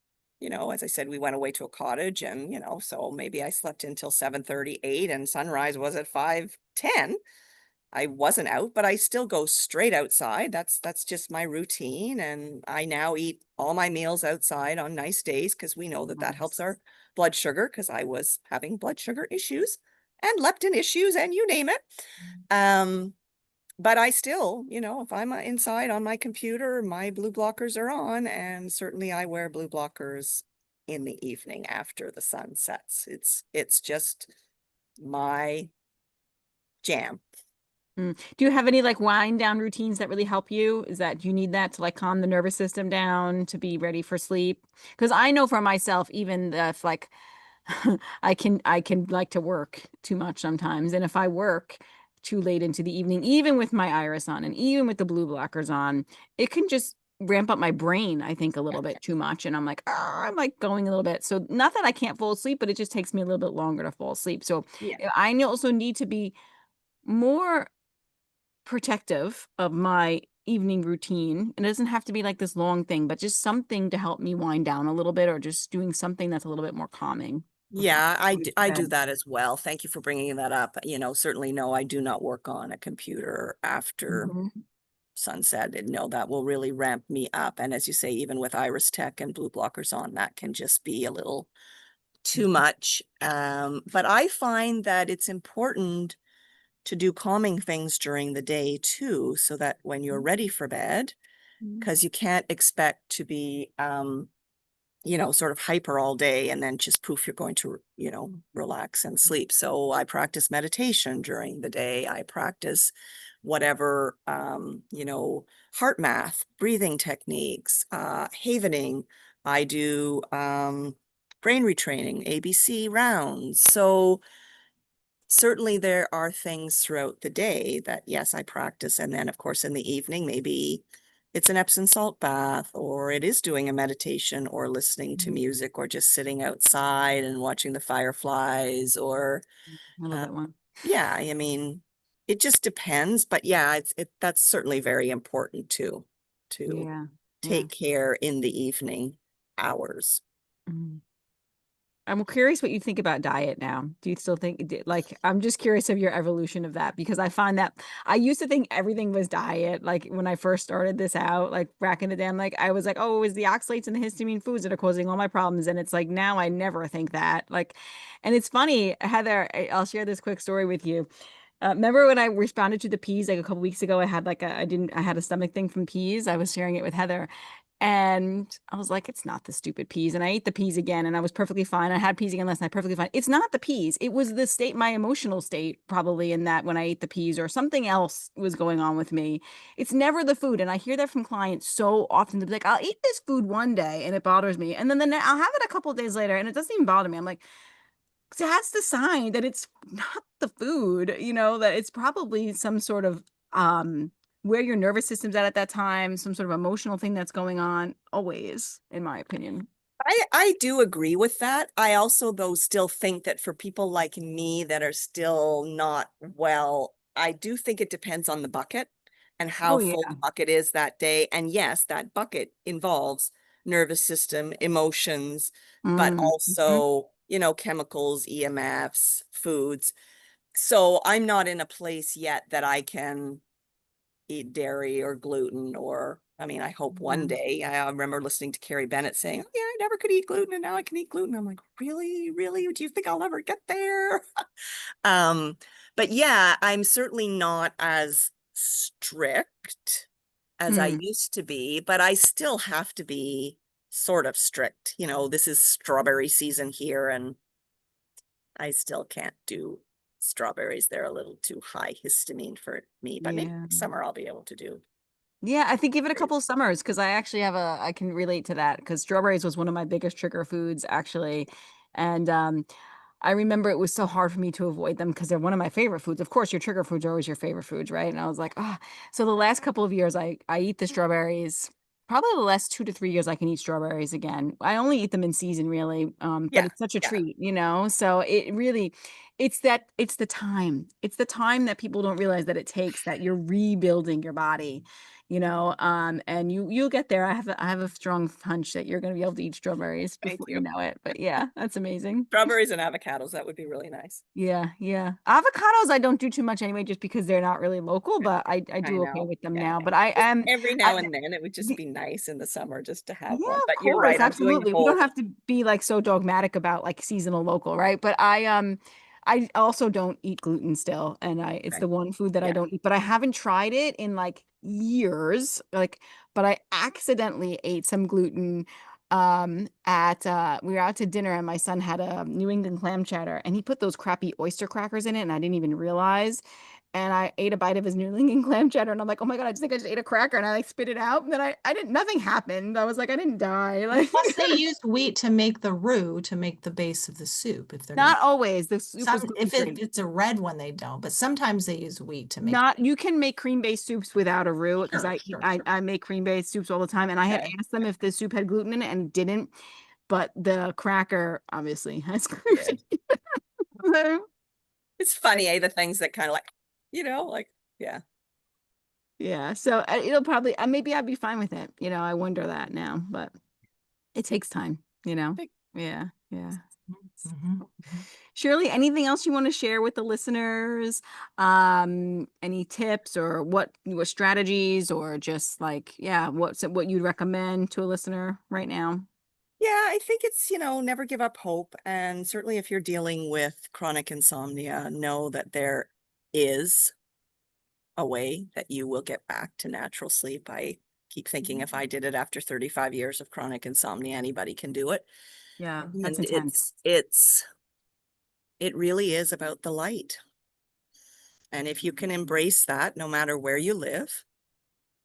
As I said, we went away to a cottage and, so maybe I slept until 7:38 and sunrise was at 5:10. I wasn't out, but I still go straight outside. That's just my routine. And I now eat all my meals outside on nice days because we know that that helps Nice. our blood sugar because I was having blood sugar issues and leptin issues and you name it. Um, but I still, if I'm inside on my computer, my blue blockers are on, and certainly I wear blue blockers in the evening after the sun sets. It's just my jam. Do you have any like wind down routines that really help you? Is that do you need that to like calm the nervous system down to be ready for sleep? Because I know for myself, even if like I can like to work too much sometimes. And if I work too late into the evening, even with my iris on and even with the blue blockers on, it can just ramp up my brain, I think, a Yeah. little bit too much. And I'm like, "Ah," I'm like going a little bit. So not that I can't fall asleep, but it just takes me a little bit longer to fall asleep. So Yeah. also need to be more protective of my evening routine. It doesn't have to be like this long thing, but just something to help me wind down a little bit or just doing something that's a little bit more calming before Yeah, I go to I do bed. that as well. Thank you for bringing that up. Certainly no, I do not work on a computer after Mhm. sunset. And no, that will really ramp me up. And as you say, even with Iris Tech and blue blockers on, that can just be a little too much. But I find that it's important to do calming things during the day too, so that when you're ready for bed, Mhm. because you can't expect to be sort of hyper all day and then just poof, you're going to, relax and sleep. So I practice meditation during the day. I practice whatever, heart math, breathing techniques, havening. I do brain retraining, ABC rounds. So certainly there are things throughout the day that, yes, I practice. And then, of course, in the evening, maybe it's an Epsom salt bath, or it is doing a meditation, or listening to music, or just sitting outside and watching the fireflies, or, I love uh, that one. yeah, I mean, it just depends. But yeah, that's certainly very important too, to Yeah. Yeah. take care in the evening hours. Mhm. I'm curious what you think about diet now. Do you still think, like, I'm just curious of your evolution of that because I find that I used to think everything was diet. Like when I first started this out, like back in the day, I'm like, I was like, oh, it was the oxalates and the histamine foods that are causing all my problems. And it's like, now I never think that. Like, and it's funny, Heather, I'll share this quick story with you. Remember when I responded to the peas like a couple weeks ago? I had like I had a stomach thing from peas. I was sharing it with Heather. And I was like, it's not the stupid peas. And I ate the peas again and I was perfectly fine. I had peas again last night, perfectly fine. It's not the peas. It was the state, my emotional state, probably in that when I ate the peas or something else was going on with me. It's never the food. And I hear that from clients so often. They'll be like, I'll eat this food one day and it bothers me. And then I'll have it a couple of days later and it doesn't even bother me. I'm like, that's the sign that it's not the food, that it's probably some sort of where your nervous system's at that time, some sort of emotional thing that's going on, always, in my opinion. I do agree with that. I also, though, still think that for people like me that are still not well, I do think it depends on the bucket and how Oh full yeah. the bucket is that day. And yes, that bucket involves nervous system, emotions, but Mhm. also, chemicals, EMFs, foods. So I'm not in a place yet that I can eat dairy or gluten, or I mean, I hope one Yeah. day. I remember listening to Carrie Bennett saying, "Oh, yeah, I never could eat gluten and now I can eat gluten." I'm like, really? Really? Do you think I'll ever get there? Um, but yeah, I'm certainly not as strict as I Mm, used to be, but I still have to be sort of strict. This is strawberry season here, and I still can't do strawberries. They're a little too high histamine for me, but maybe yeah. next summer I'll be able to do. Yeah, I think give it a couple of summers because I actually I can relate to that because strawberries was one of my biggest trigger foods actually. And I remember it was so hard for me to avoid them because they're one of my favorite foods. Of course, your trigger foods are always your favorite foods, right? And I was like, ah. So the last couple of years, I eat the strawberries. Probably the last 2 to 3 years, I can eat strawberries again. I only eat them in season, really, but Yeah, it's such a yeah, treat. So it really, it's the time. It's the time that people don't realize that it takes that you're rebuilding your body. And you'll get there. I have a strong hunch that you're going to be able to eat strawberries thank before you you. know it. But yeah, that's amazing. Strawberries and avocados, that would be really nice. Yeah, yeah. Avocados I don't do too much anyway, just because they're not really local, but I I do okay know. with them Yeah. now. But I Just am every I now and then it would just be nice in the summer just to have yeah, one. of But you're course, right. I'm doing the absolutely. We don't whole have to be like so dogmatic about like seasonal local, right? But I also don't eat gluten still, and I it's thing. the one food that I Yeah. don't eat. But I haven't tried it in like years. But I accidentally ate some gluten at we were out to dinner and my son had a New England clam chowder and he put those crappy oyster crackers in it and I didn't even realize. And I ate a bite of his New England clam chowder and I'm like, oh my God, I just think I just ate a cracker and I like spit it out. And then I didn't, nothing happened. I was like, I didn't die. Well, Like, plus they use wheat to make the roux to make the base of the soup if they're gonna. not always. The soup was Some gluten if free. it's a red one, they don't, but sometimes they use wheat to make. Not, you can make cream-based soups without a roux because Sure, I, sure, I sure. I make cream-based soups all the time. And I had Okay. asked them if the soup had gluten in it and it didn't, but the cracker obviously has gluten. Good. It's funny, eh? The things that kind of like, yeah. Yeah, so it'll probably maybe I'd be fine with it. I wonder that now, but it takes time. Big- Yeah, yeah. Mhm, mhm. Shirley, anything else you want to share with the listeners? Any tips or what strategies or just like, yeah, what you'd recommend to a listener right now? Yeah, I think it's, never give up hope. And certainly if you're dealing with chronic insomnia, know that there is a way that you will get back to natural sleep. I keep thinking if I did it after 35 years of chronic insomnia, anybody can do it. Yeah, that's And intense. it really is about the light. And if you can embrace that, no matter where you live,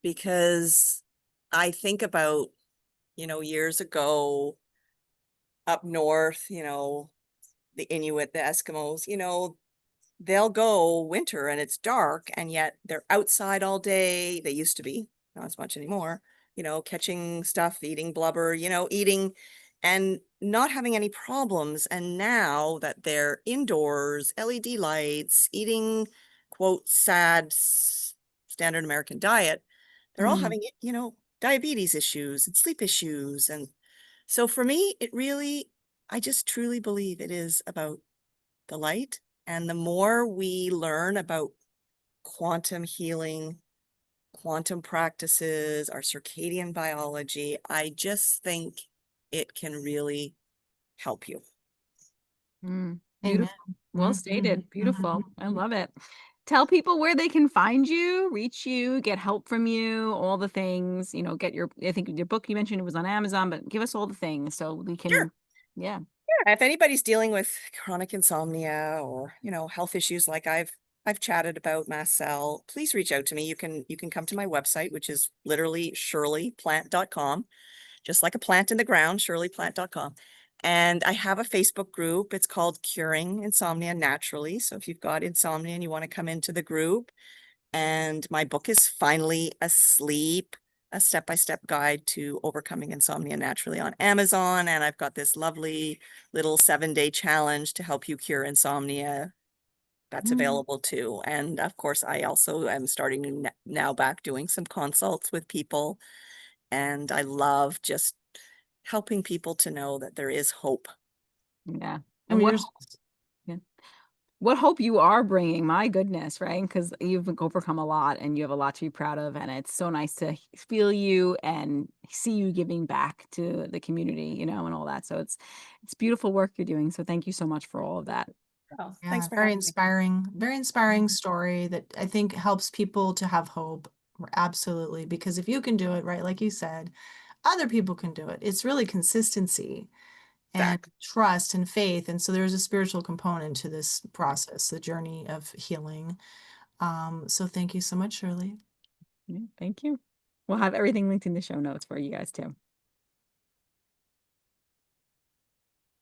because I think about, years ago up north, the Inuit, the Eskimos, they'll go winter and it's dark and yet they're outside all day. They used to be, not as much anymore, catching stuff, eating blubber, eating and not having any problems. And now that they're indoors, LED lights, eating, quote, standard American diet, they're all Mm. having, diabetes issues and sleep issues. And so for me, I just truly believe it is about the light. And the more we learn about quantum healing, quantum practices, our circadian biology, I just think it can really help you. Amen. Beautiful. Well Mhm, stated. mhm. Beautiful. I love it. Tell people where they can find you, reach you, get help from you, all the things, get I think your book you mentioned it was on Amazon, but give us all the things so we Sure. can, yeah. Yeah, if anybody's dealing with chronic insomnia or, health issues like I've chatted about myself, please reach out to me. You can come to my website, which is literally shirleyplant.com, just like a plant in the ground, shirleyplant.com. And I have a Facebook group. It's called Curing Insomnia Naturally. So if you've got insomnia and you want to come into the group, and my book is finally asleep, a step-by-step guide to overcoming insomnia naturally on Amazon. And I've got this lovely little 7-day challenge to help you cure insomnia. That's Mm, available too. And of course, I also am starting now back doing some consults with people. And I love just helping people to know that there is hope. yeah. I And mean, what there's yeah. What hope you are bringing, my goodness, right? Because you've overcome a lot and you have a lot to be proud of. And it's so nice to feel you and see you giving back to the community, and all that. So it's beautiful work you're doing. So thank you so much for all of that. Oh, thanks yeah, for having me. very inspiring story that I think helps people to have hope. Absolutely, because if you can do it, right, like you said, other people can do it. It's really consistency and Exactly. trust and faith. And so there's a spiritual component to this process, the journey of healing. So thank you so much, Shirley. Yeah, thank you. We'll have everything linked in the show notes for you guys too.